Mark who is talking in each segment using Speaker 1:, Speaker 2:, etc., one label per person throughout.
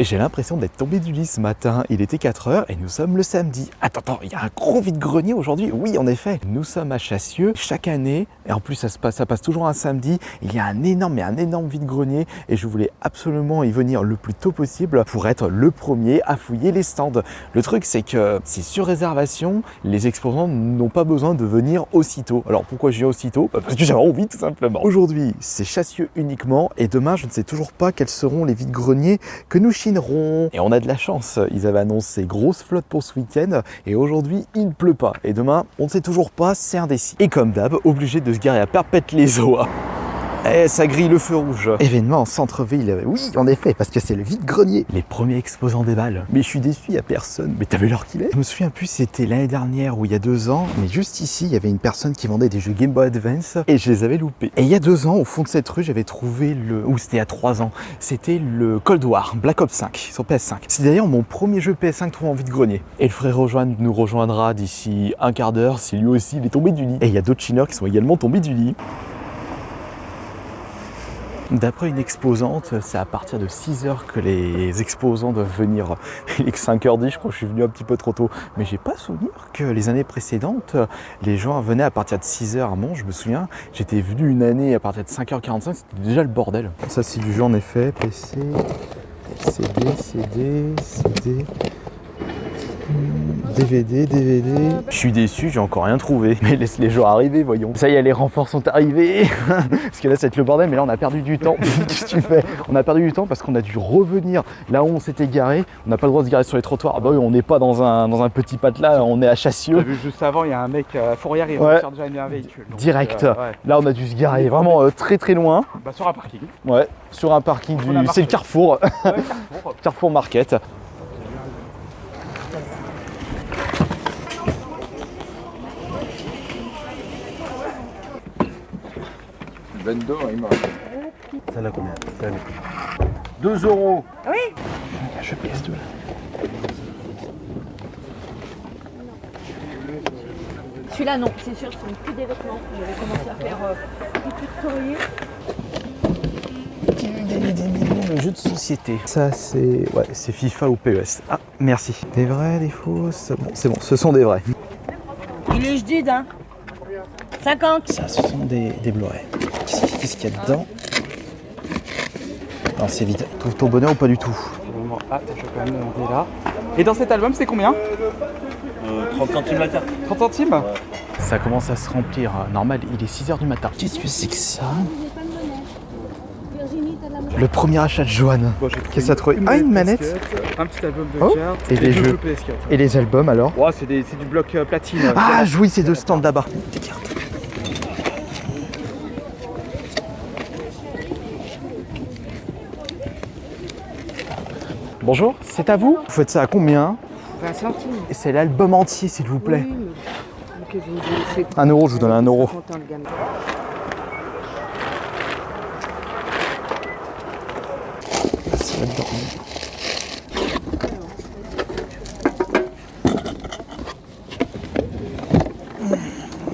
Speaker 1: Et j'ai l'impression d'être tombé du lit ce matin. Il était 4h et nous sommes le samedi. Attends, il y a un gros vide-grenier aujourd'hui. Oui, en effet. Nous sommes à Chassieux. Chaque année, et en plus ça passe toujours un samedi, il y a un énorme vide-grenier et je voulais absolument y venir le plus tôt possible pour être le premier à fouiller les stands. Le truc, c'est que c'est sur réservation. Les exposants n'ont pas besoin de venir aussitôt. Alors pourquoi je viens aussitôt? Parce que j'avais envie, tout simplement. Aujourd'hui, c'est Chassieux uniquement et demain, je ne sais toujours pas quels seront les vide-greniers que nous chinerons. Et on a de la chance, ils avaient annoncé grosse flotte pour ce week-end et aujourd'hui il ne pleut pas. Et demain, on ne sait toujours pas, c'est indécis. Et comme d'hab, obligé de se garer à Perpète-les-Eaux. Eh, ça grille le feu rouge. Événement en centre-ville. Oui, en effet, parce que c'est le vide-grenier. Les premiers exposants des balles. Mais je suis déçu, il n'y a personne. Mais t'as vu l'heure qu'il est? Je me souviens plus, c'était l'année dernière ou il y a 2 ans. Mais juste ici, il y avait une personne qui vendait des jeux Game Boy Advance et je les avais loupés. Et il y a 2 ans, au fond de cette rue, j'avais trouvé le... Ou c'était il y a 3 ans. C'était le Cold War, Black Ops 5, sur PS5. C'est d'ailleurs mon premier jeu PS5 trouvé en vide-grenier. Et le frère Rejoindre nous rejoindra d'ici un quart d'heure si lui aussi il est tombé du lit. Et il y a d'autres chineurs qui sont également tombés du lit. D'après une exposante, c'est à partir de 6h que les exposants doivent venir. Il est que 5h10, je crois que je suis venu un petit peu trop tôt. Mais j'ai pas souvenir que les années précédentes, les gens venaient à partir de 6h à Mons, je me souviens. J'étais venu une année à partir de 5h45, c'était déjà le bordel. Ça c'est du jeu en effet, PC, CD. DVD. Je suis déçu, j'ai encore rien trouvé. Mais laisse les gens arriver, voyons. Ça y est, les renforts sont arrivés. Parce que là, ça va être le bordel, mais là, on a perdu du temps. Qu'est-ce que tu fais? On a perdu du temps parce qu'on a dû revenir là où on s'était garé. On n'a pas le droit de se garer sur les trottoirs. Ah bah oui, on n'est pas dans un petit patelas, on est à Chassieux.
Speaker 2: T'as vu juste avant, il y a un mec, faut y arriver, on va faire déjà un véhicule. Donc,
Speaker 1: direct.
Speaker 2: ouais.
Speaker 1: Là, on a dû se garer vraiment très loin.
Speaker 2: Bah, sur un parking.
Speaker 1: Ouais, sur un parking du... C'est le Carrefour.
Speaker 2: Ouais, Carrefour.
Speaker 1: Carrefour Market.
Speaker 3: Il m'a.
Speaker 1: Ça l'a combien?
Speaker 3: 2 €.
Speaker 4: Oui.
Speaker 1: Je pèse de là.
Speaker 4: Celui-là, non, c'est sûr, ce sont plus des vêtements. J'avais commencé à faire du tutoriel.
Speaker 1: Des millions de jeux de société. Ça, c'est FIFA ou PES. Ah, merci. Des vrais, des fausses. Bon, c'est bon, ce sont des vrais.
Speaker 4: Il est jadid, hein. 50.
Speaker 1: Ça, ce sont des Blu-ray. Qu'est-ce qu'il y a dedans? Non, c'est vide. Trouve ton bonheur ou pas du tout?
Speaker 2: Ah, je vais quand même demander là. Et dans cet album, c'est combien?
Speaker 3: 30 centimes la carte.
Speaker 2: 30 centimes?
Speaker 1: Ouais. Ça commence à se remplir. Normal, il est 6h du matin. Qu'est-ce que c'est que ça? Le premier achat de Joanne.
Speaker 2: Bon,
Speaker 1: qu'est-ce que ça trouve? Ah, une manette.
Speaker 2: Un petit album de
Speaker 1: Oh.
Speaker 2: cartes.
Speaker 1: Et les jeux
Speaker 2: PS4.
Speaker 1: Et les albums alors?
Speaker 2: Ouais, c'est du bloc platine.
Speaker 1: Ah, oui, c'est 2 stands là-bas. Des cartes. Bonjour, c'est à vous? Vous faites ça à combien?
Speaker 4: 20 centimes.
Speaker 1: C'est l'album entier, s'il vous plaît.
Speaker 4: Oui, mais que vous me donnez,
Speaker 1: 1 €, je vous donne 1 €.
Speaker 4: content, le gamin.
Speaker 1: C'est là-dedans.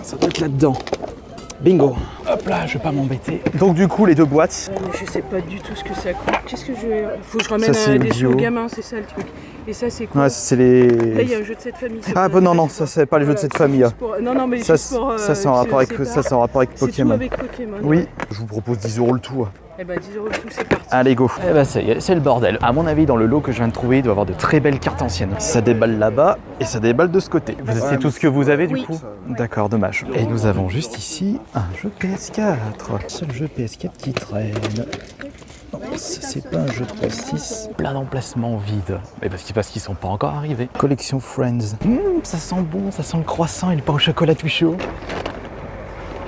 Speaker 1: Ça doit être là-dedans. Bingo. Hop là, je vais pas m'embêter. Donc du coup, les 2 boîtes.
Speaker 4: Ouais, mais je sais pas du tout ce que ça coûte. Qu'est-ce que je vais... Faut que je ramène
Speaker 1: Ça, c'est
Speaker 4: des sous
Speaker 1: bio.
Speaker 4: aux gamins, c'est ça le truc. Et ça, c'est quoi?
Speaker 1: Ouais, c'est les...
Speaker 4: Là, il y a un jeu de cette famille.
Speaker 1: Ah non, ça c'est pas les jeux de cette famille.
Speaker 4: Non, mais
Speaker 1: Ça,
Speaker 4: juste pour...
Speaker 1: ça c'est en rapport avec
Speaker 4: C'est
Speaker 1: Pokémon.
Speaker 4: tout avec Pokémon.
Speaker 1: Oui, je vous propose 10 € le tout.
Speaker 4: Eh ben 10 € le tout, c'est parti.
Speaker 1: Allez, go. Eh ben ça y est, c'est le bordel. À mon avis, dans le lot que je viens de trouver, il doit y avoir de très belles cartes anciennes. Ça déballe là-bas et ça déballe de ce côté. C'est tout ce que vous avez du coup? D'accord, dommage. Et nous avons juste ici un jeu PS4. Seul jeu PS4 qui traîne. Non, c'est pas un jeu 3.6. Plein d'emplacements vides. Mais parce qu'ils sont pas encore arrivés. Collection Friends. Ça sent bon, ça sent le croissant et le pain au chocolat tout chaud.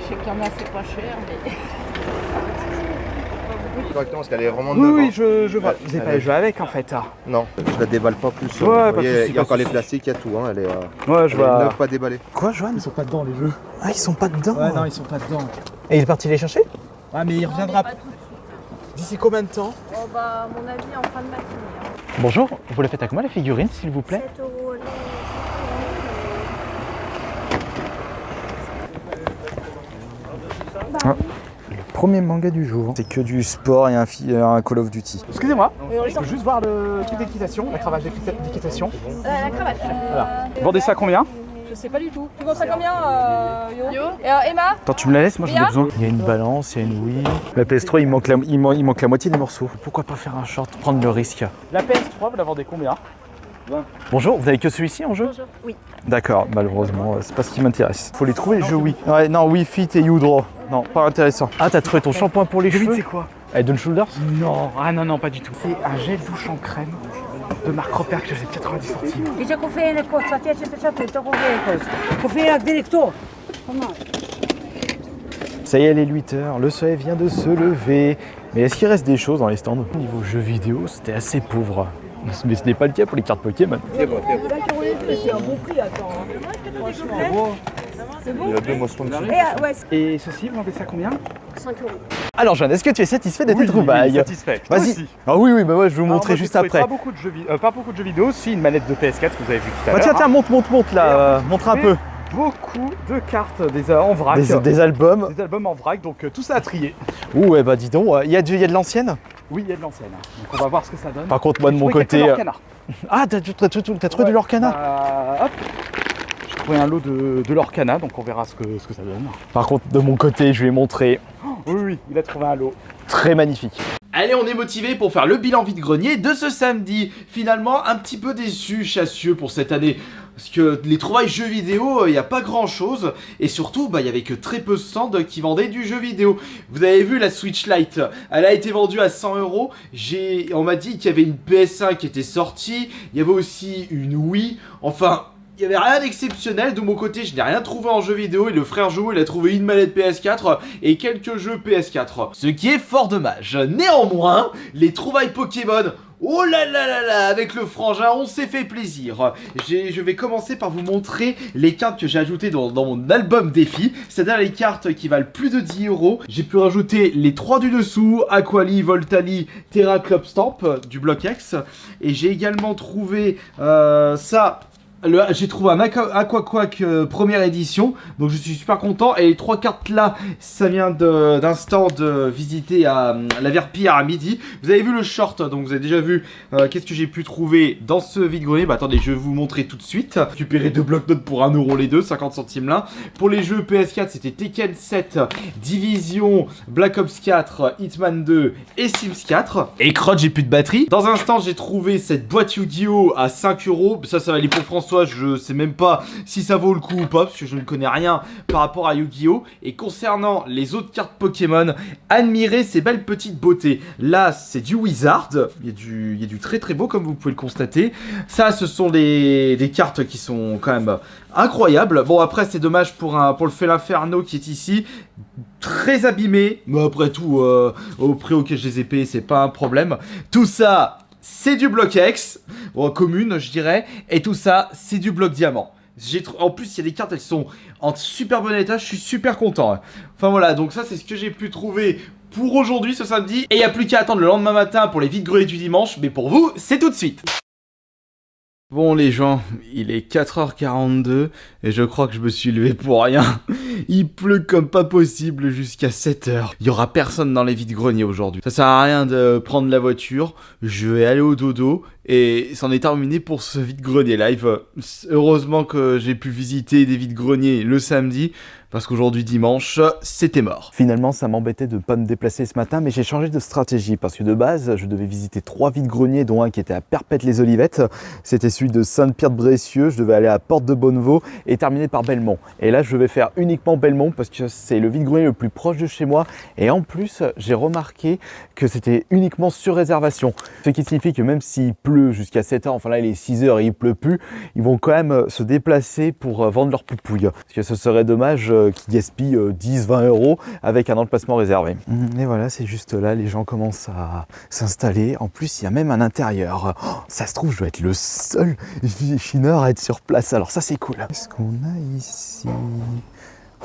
Speaker 4: Je sais clairement c'est pas cher, mais...
Speaker 3: Correctement, parce qu'elle est vraiment neuve.
Speaker 2: Oui, je vois. Vous n'avez pas les jeux avec en fait.
Speaker 3: Non, je la déballe pas plus.
Speaker 2: Ouais,
Speaker 3: Vous
Speaker 2: pas de
Speaker 3: voyez,
Speaker 2: soucis,
Speaker 3: il y a
Speaker 2: pas
Speaker 3: encore
Speaker 2: de
Speaker 3: les
Speaker 2: soucis.
Speaker 3: plastiques, il y a tout. Hein. Elle est,
Speaker 2: Ouais, je
Speaker 3: elle est
Speaker 2: vois.
Speaker 3: neuve, pas déballée.
Speaker 1: Quoi, Joanne?
Speaker 2: Ils sont pas dedans les jeux.
Speaker 1: Ah, ils sont pas dedans.
Speaker 2: Ouais, non, ils sont pas dedans.
Speaker 1: Et il est parti les chercher?
Speaker 2: Ouais, mais il reviendra. D'ici combien de temps?
Speaker 4: Oh bah, à mon avis, en fin de matinée.
Speaker 1: Bonjour, vous la faites à combien la figurine, s'il vous plaît?
Speaker 4: 7 €.
Speaker 1: Ah, le Premier manga du jour. C'est que du sport et un Call of Duty.
Speaker 2: Excusez-moi, je peux juste voir le truc d'équitation, la cravache d'équitation.
Speaker 4: La cravate.
Speaker 2: Voilà. Vous vendez ça combien?
Speaker 5: Je sais pas du tout. Tu vends ça combien, Yo? Et Emma?
Speaker 1: Attends, tu me la laisses? Moi j'en ai besoin. Il y a une balance, il y a une Wii. La PS3, il manque la moitié des morceaux. Pourquoi pas faire un short, prendre le risque?
Speaker 2: La PS3, vous la vendez combien?
Speaker 1: Bonjour, vous avez que celui-ci en jeu?
Speaker 4: Bonjour. Oui.
Speaker 1: D'accord, malheureusement, c'est pas ce qui m'intéresse. Faut les trouver les jeux Wii. Ouais, non, Wii Fit et Udro. Non, pas intéressant. Ah, t'as trouvé ton shampoing pour les cheveux?
Speaker 2: C'est quoi?
Speaker 1: Head & Shoulders?
Speaker 2: Non, ah non, pas du tout. C'est un gel douche en crème de marque Repère que j'achète 90 centimes.
Speaker 6: Dice che le cose, ti c'è tutto, come le cose. Confia al direttore.
Speaker 1: Ça y est, il est 8h, le soleil vient de se lever. Mais est-ce qu'il reste des choses dans les stands? Au niveau jeux vidéo, c'était assez pauvre. Mais ce n'est pas le cas pour les cartes Pokémon.
Speaker 5: C'est un bon prix, attends. Franchement. C'est bon?
Speaker 3: Il y a 2 moissons dessus.
Speaker 2: Et ceci, vous vendez ça combien?
Speaker 4: 5 €.
Speaker 1: Alors Jeanne, est-ce que tu es satisfait de tes trouvailles?
Speaker 2: Satisfait.
Speaker 1: Vas-y. Ah oui, bah ouais, je vais vous montrer
Speaker 2: moi,
Speaker 1: juste
Speaker 2: j'ai trouvé
Speaker 1: après.
Speaker 2: Pas beaucoup de jeux vidéo, si une manette de PS4 que vous avez vu tout à l'heure.
Speaker 1: Tiens, monte là, montre un peu.
Speaker 2: Beaucoup de cartes en vrac.
Speaker 1: Des albums.
Speaker 2: Des albums en vrac, donc tout ça à trier.
Speaker 1: Ouh, ouais, bah dis donc, il y a de l'ancienne?
Speaker 2: Oui, il y a de l'ancienne. Donc on va voir ce que ça donne.
Speaker 1: Par contre, moi de mon côté. Ah, t'as trouvé du Lorcana?
Speaker 2: Hop. J'ai trouvé un lot de Lorcana, donc on verra ce que ça donne.
Speaker 1: Par contre, de mon côté, je vais montrer.
Speaker 2: Oui, il a trouvé un lot.
Speaker 1: Très magnifique.
Speaker 7: Allez, on est motivé pour faire le bilan vide-grenier de ce samedi. Finalement, un petit peu déçu, Chassieux, pour cette année. Parce que les trouvailles jeux vidéo, il n'y a pas grand chose. Et surtout, il n'y avait que très peu de stands qui vendaient du jeu vidéo. Vous avez vu la Switch Lite, elle a été vendue à 100 €. On m'a dit qu'il y avait une PS1 qui était sortie. Il y avait aussi une Wii. Enfin, il n'y avait rien d'exceptionnel. De mon côté, je n'ai rien trouvé en jeu vidéo. Et le frère Joe, il a trouvé une manette PS4 et quelques jeux PS4. Ce qui est fort dommage. Néanmoins, les trouvailles Pokémon... Oh là là là là, avec le frangin, on s'est fait plaisir. Je vais commencer par vous montrer les cartes que j'ai ajoutées dans mon album défi. C'est-à-dire les cartes qui valent plus de 10 €. J'ai pu rajouter les 3 du dessous, Aquali, Voltali, Terra Club Stamp du bloc X. Et j'ai également trouvé ça... J'ai trouvé un Aquaquack première édition, donc je suis super content. Et les 3 cartes là, ça vient d'un stand visité à la Verpillière à midi. Vous avez vu le short, donc vous avez déjà vu qu'est-ce que j'ai pu trouver dans ce vide-grenier. Bah attendez, je vais vous montrer tout de suite. Récupérer 2 blocs-notes pour 1 € les deux, 50 centimes l'un. Pour les jeux PS4, c'était Tekken 7, Division, Black Ops 4, Hitman 2 et Sims 4. Et crotte, j'ai plus de batterie. Dans un stand, j'ai trouvé cette boîte Yu-Gi-Oh à 5 €. Ça va aller pour François. Je sais même pas si ça vaut le coup ou pas, parce que je ne connais rien par rapport à Yu-Gi-Oh! Et concernant les autres cartes Pokémon, admirez ces belles petites beautés. Là, c'est du Wizard. Il y a du très très beau, comme vous pouvez le constater. Ça, ce sont des cartes qui sont quand même incroyables. Bon, après, c'est dommage pour le Felinferno qui est ici. Très abîmé. Mais après tout, au prix auquel je les ai payés, c'est pas un problème. Tout ça... c'est du bloc X, commune je dirais, et tout ça c'est du bloc diamant. En plus il y a des cartes, elles sont en super bon état, je suis super content. Enfin voilà, donc ça c'est ce que j'ai pu trouver pour aujourd'hui ce samedi. Et il n'y a plus qu'à attendre le lendemain matin pour les vide-greniers du dimanche, mais pour vous c'est tout de suite. Bon les gens, il est 4h42 et je crois que je me suis levé pour rien. Il pleut comme pas possible jusqu'à 7h. Il y aura personne dans les vide-greniers aujourd'hui. Ça sert à rien de prendre la voiture, je vais aller au dodo et c'en est terminé pour ce vide-grenier live. Heureusement que j'ai pu visiter des vide-greniers le samedi. Parce qu'aujourd'hui dimanche, c'était mort. Finalement, ça m'embêtait de ne pas me déplacer ce matin, mais j'ai changé de stratégie. Parce que de base, je devais visiter 3 vide-greniers, dont un qui était à Perpète-les-Olivettes. C'était celui de Sainte-Pierre-de-Brécieux. Je devais aller à Porte-de-Bonnevaux et terminer par Belmont. Et là, je vais faire uniquement Belmont parce que c'est le vide-grenier le plus proche de chez moi. Et en plus, j'ai remarqué que c'était uniquement sur réservation. Ce qui signifie que même s'il pleut jusqu'à 7h, enfin là, il est 6h et il pleut plus, ils vont quand même se déplacer pour vendre leurs poupouilles. Parce que ce serait dommage qui gaspille 10-20 € avec un emplacement réservé. Et voilà, c'est juste là, les gens commencent à s'installer. En plus, il y a même un intérieur. Oh, ça se trouve, je dois être le seul chineur à être sur place. Alors ça, c'est cool. Qu'est-ce qu'on a ici?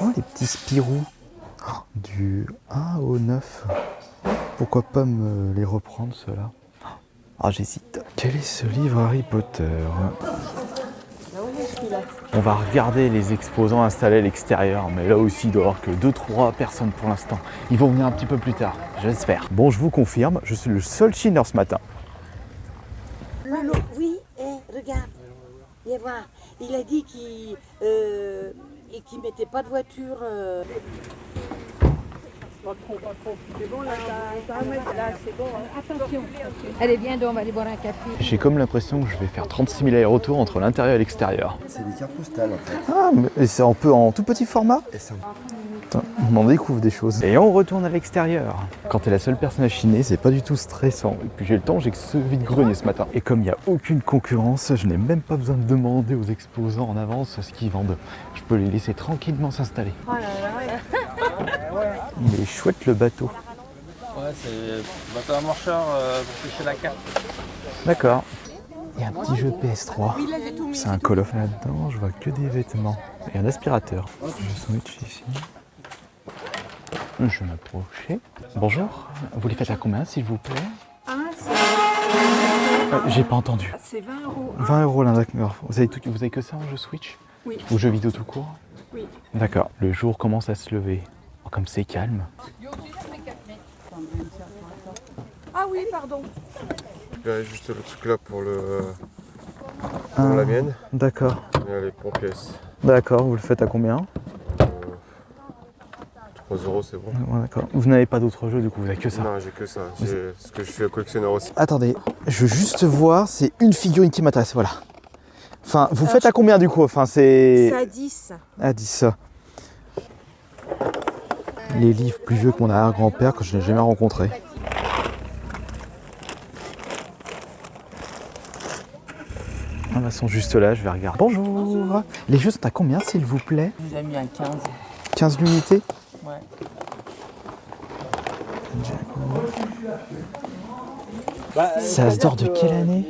Speaker 7: Oh, les petits Spirou. Oh, du 1 au 9. Pourquoi pas me les reprendre, ceux-là? Ah, j'hésite. Quel est ce livre Harry Potter?
Speaker 5: là.
Speaker 1: On va regarder les exposants installés à l'extérieur, mais là aussi il doit y avoir que 2-3 personnes pour l'instant. Ils vont venir un petit peu plus tard, j'espère. Bon, je vous confirme, je suis le seul chineur ce matin.
Speaker 8: Lolo, oui, regarde, viens voir. Il a dit qu'il mettait pas de voiture.
Speaker 5: Pas trop. C'est bon là, t'as un mètre là, c'est bon. Hein.
Speaker 4: Attention. Allez, viens donc, on va aller boire un café.
Speaker 1: J'ai comme l'impression que je vais faire 36 000 allers-retours entre l'intérieur et l'extérieur.
Speaker 3: C'est des cartes postales en fait.
Speaker 1: Ah, mais c'est un peu en tout petit format.
Speaker 3: Et ça...
Speaker 1: Putain, on en découvre des choses. Et on retourne à l'extérieur. Quand t'es la seule personne à chiner, c'est pas du tout stressant. Et puis j'ai le temps, j'ai que ce vide-grenier ce matin. Et comme il n'y a aucune concurrence, je n'ai même pas besoin de demander aux exposants en avance ce qu'ils vendent. Je peux les laisser tranquillement s'installer.
Speaker 5: Oh là là,
Speaker 1: Il est chouette le bateau.
Speaker 9: Ouais, c'est bateau à marcheur pour pêcher la carte.
Speaker 1: D'accord. Il y a un petit jeu PS3. C'est un Call of là-dedans, je vois que des vêtements. Et un aspirateur. Je switch ici. Je vais m'approcher. Bonjour, vous les faites à combien s'il vous plaît? J'ai pas entendu.
Speaker 5: c'est 20 euros.
Speaker 1: 20 euros là, d'accord. Vous avez que ça en jeu Switch?
Speaker 5: Oui.
Speaker 1: Ou jeu vidéo tout court?
Speaker 5: Oui.
Speaker 1: D'accord. Le jour commence à se lever. Oh, comme c'est calme.
Speaker 5: Ah oui, pardon.
Speaker 3: Il y a juste le truc là pour
Speaker 1: Ah,
Speaker 3: la mienne.
Speaker 1: D'accord.
Speaker 3: Il y a les pompièces.
Speaker 1: D'accord, vous le faites à combien?
Speaker 3: 3 euros c'est bon.
Speaker 1: Ouais, d'accord. Vous n'avez pas d'autres jeux du coup, vous avez que ça?
Speaker 3: Non, j'ai que ça. Parce que je suis collectionneur aussi.
Speaker 1: Attendez, je veux juste voir, c'est une figurine qui m'intéresse, voilà. Enfin, vous faites à combien du coup? Enfin, c'est
Speaker 5: à 10.
Speaker 1: à 10. Les livres plus vieux que mon arrière-grand-père que je n'ai jamais rencontré. Ah bah, ils sont juste là, je vais regarder. Bonjour. Les jeux sont à combien s'il vous plaît?
Speaker 6: Je vous ai mis un 15.
Speaker 1: 15 l'unité?
Speaker 6: Ouais.
Speaker 1: C'est Asdor de quelle année?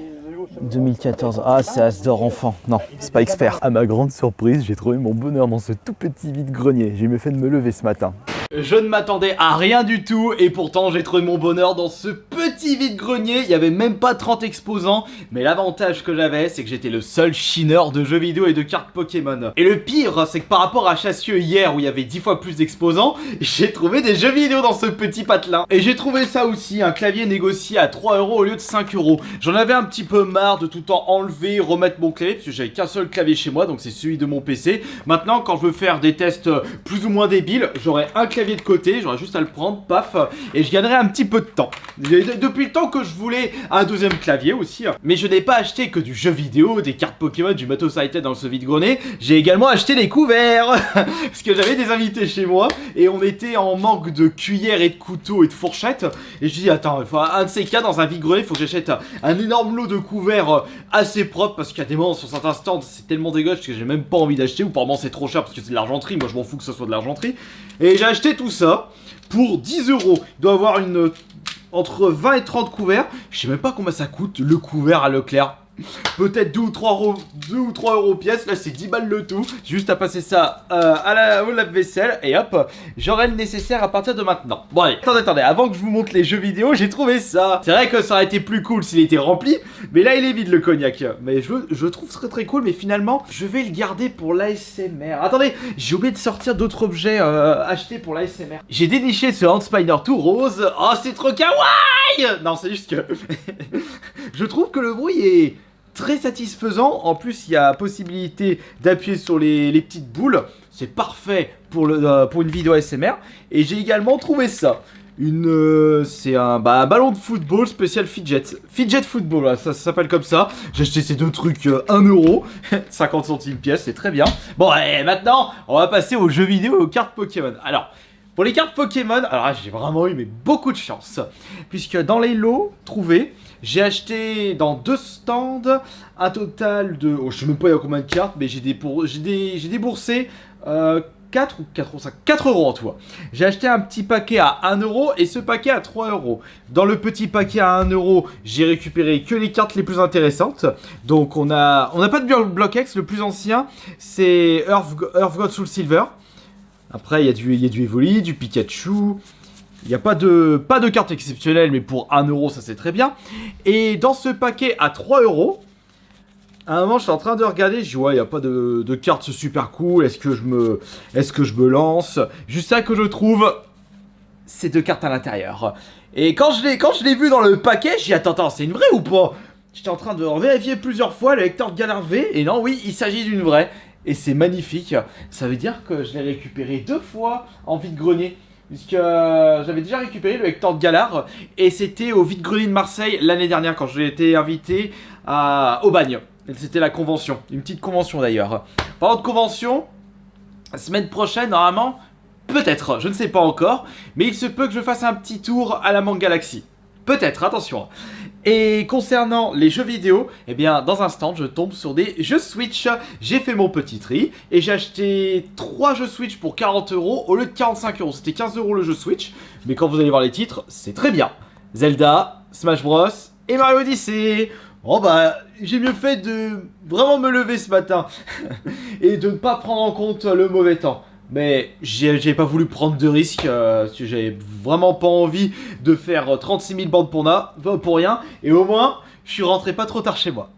Speaker 1: 2014. Ah, c'est Asdor enfant. Non, c'est pas expert. À ma grande surprise, j'ai trouvé mon bonheur dans ce tout petit vide-grenier. J'ai mieux fait de me lever ce matin.
Speaker 7: Je ne m'attendais à rien du tout et pourtant j'ai trouvé mon bonheur dans ce petit vide-grenier. Il n'y avait même pas 30 exposants, mais l'avantage que j'avais c'est que j'étais le seul chineur de jeux vidéo et de cartes Pokémon. Et le pire c'est que par rapport à Chassieux hier où il y avait 10 fois plus d'exposants, j'ai trouvé des jeux vidéo dans ce petit patelin. Et j'ai trouvé ça aussi, un clavier négocié à 3 euros au lieu de 5 euros. J'en avais un petit peu marre de tout le temps enlever, remettre mon clavier parce que j'avais qu'un seul clavier chez moi, donc c'est celui de mon PC. Maintenant quand je veux faire des tests plus ou moins débiles, j'aurai un clavier de côté, j'aurais juste à le prendre, paf, et je gagnerai un petit peu de temps. Depuis le temps que je voulais un deuxième clavier aussi, mais je n'ai pas acheté que du jeu vidéo, des cartes Pokémon, du matos high-tech dans ce vide-grenier, j'ai également acheté des couverts, parce que j'avais des invités chez moi, et on était en manque de cuillères et de couteaux et de fourchettes, et je dis attends, il faut un de ces cas dans un vide-grenier, il faut que j'achète un énorme lot de couverts assez propres, parce qu'il y a des moments sur certains stands, c'est tellement dégueulasse que j'ai même pas envie d'acheter, ou apparemment c'est trop cher parce que c'est de l'argenterie, moi je m'en fous que ce soit de l'argenterie, et j'ai acheté tout ça pour 10 euros. Il doit avoir entre 20 et 30 couverts. Je sais même pas combien ça coûte le couvert à Leclerc. Peut-être 2 ou 3 euros pièce. Là c'est 10 balles le tout. Juste à passer ça au lave-vaisselle. Et hop, j'aurai le nécessaire à partir de maintenant. Bon allez, attendez, avant que je vous montre les jeux vidéo, j'ai trouvé ça. C'est vrai que ça aurait été plus cool s'il était rempli, mais là il est vide le cognac. Mais je trouve très cool, mais finalement je vais le garder pour l'ASMR. Attendez, j'ai oublié de sortir d'autres objets achetés pour l'ASMR. J'ai déniché ce Handspinner tout rose. Oh c'est trop kawaii. Non c'est juste que je trouve que le bruit est très satisfaisant. En plus il y a possibilité d'appuyer sur les petites boules. C'est parfait pour une vidéo ASMR. Et j'ai également trouvé ça. C'est un ballon de football spécial fidget football, voilà, ça s'appelle comme ça. J'ai acheté ces deux trucs 1 euro 50 centimes pièce, c'est très bien. Bon et maintenant on va passer aux jeux vidéo et aux cartes Pokémon. Alors pour les cartes Pokémon, alors là j'ai vraiment eu beaucoup de chance, puisque dans les lots trouvés, j'ai acheté dans 2 stands un total de, je sais même pas il y a combien de cartes, mais j'ai déboursé 4 euros en tout. J'ai acheté un petit paquet à 1 euro et ce paquet à 3 euros. Dans le petit paquet à 1 euro, j'ai récupéré que les cartes les plus intéressantes. Donc on a pas de Block X, le plus ancien c'est Earth God Soul Silver. Après il y a du Evoli, du Pikachu. Il n'y a pas de carte exceptionnelle, mais pour 1 euro ça c'est très bien. Et dans ce paquet à 3 euros, À un moment, je suis en train de regarder, je dis ouais, il n'y a pas de carte super cool, est-ce que je me lance? Juste ça que je trouve, ces 2 cartes à l'intérieur. Et quand je l'ai vu dans le paquet, j'ai dit attends, c'est une vraie ou pas? J'étais en train de vérifier plusieurs fois le Hector Galard V, et non, oui, il s'agit d'une vraie. Et c'est magnifique, ça veut dire que je l'ai récupéré 2 fois en vide-grenier. Puisque j'avais déjà récupéré le Hector Galard, et c'était au vide-grenier de Marseille l'année dernière quand j'ai été invité au bagne. C'était la convention, une petite convention d'ailleurs. Parlant de convention, la semaine prochaine, normalement, peut-être, je ne sais pas encore, mais il se peut que je fasse un petit tour à la Manga Galaxy. Peut-être, attention. Et concernant les jeux vidéo, eh bien, dans un stand, je tombe sur des jeux Switch. J'ai fait mon petit tri et j'ai acheté 3 jeux Switch pour 40 € au lieu de 45 €. C'était 15 € le jeu Switch, mais quand vous allez voir les titres, c'est très bien. Zelda, Smash Bros et Mario Odyssey. Oh bah, j'ai mieux fait de vraiment me lever ce matin et de ne pas prendre en compte le mauvais temps. Mais j'ai pas voulu prendre de risques, parce que j'avais vraiment pas envie de faire 36 000 bandes pour rien, et au moins, je suis rentré pas trop tard chez moi.